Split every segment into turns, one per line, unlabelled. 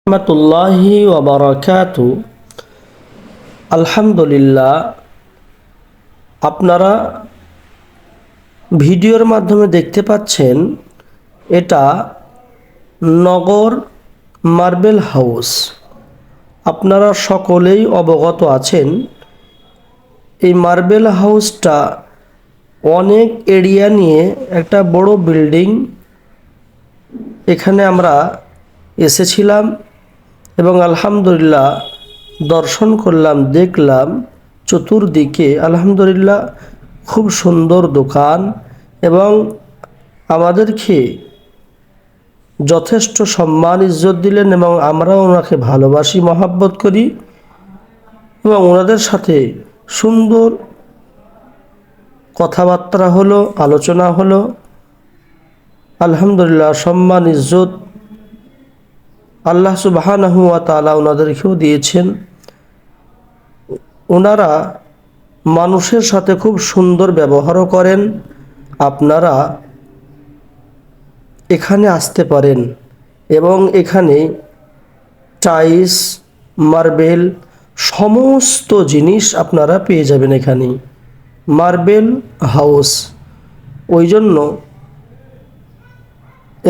রহমতুল্লাহি ওয়া বারাকাতু। আলহামদুলিল্লাহ, আপনারা ভিডিওর মাধ্যমে দেখতে পাচ্ছেন এটা নগর মার্বেল হাউস। আপনারা সকলেই অবগত আছেন এই মার্বেল হাউসটা অনেক এরিয়া নিয়ে একটা বড় বিল্ডিং। এখানে আমরা এসেছিলাম এবং আলহামদুলিল্লাহ দর্শন করলাম, দেখলাম চতুর্দিকে আলহামদুলিল্লাহ খুব সুন্দর দোকান এবং আমাদেরকে যথেষ্ট সম্মান ইজ্জত দিলেন এবং আমরাও ওনাকে ভালোবাসি, মহাব্বত করি এবং ওনাদের সাথে সুন্দর কথাবার্তা হলো, আলোচনা হলো। আলহামদুলিল্লাহ সম্মান ইজ্জত আল্লাহ সুবহানাহু ওয়া তাআলা ওনাদেরকেও দিয়েছেন। ওনারা মানুষের সাথে খুব সুন্দর ব্যবহারও করেন। আপনারা এখানে আসতে পারেন এবং এখানে টাইলস, মার্বেল সমস্ত জিনিস আপনারা পেয়ে যাবেন এখানে। মার্বেল হাউস ওই জন্য,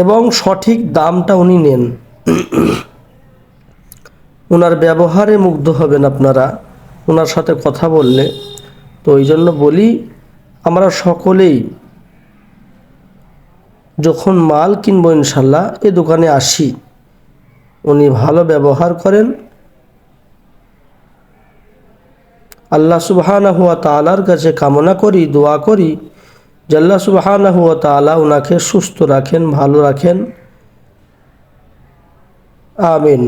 এবং সঠিক দামটা উনি নেন। ওনার ব্যবহারে মুগ্ধ হবেন আপনারা ওনার সাথে কথা বললে। তো ওই জন্য বলি, আমরা সকলেই যখন মাল কিনবো ইনশাল্লাহ এ দোকানে আসি। উনি ভালো ব্যবহার করেন। আল্লাহ সুবহানাহু ওয়া তাআলার কাছে কামনা করি, দোয়া করি যে আল্লাহ সুবহানাহু ওয়া তাআলা ওনাকে সুস্থ রাখেন, ভালো রাখেন। আমিন।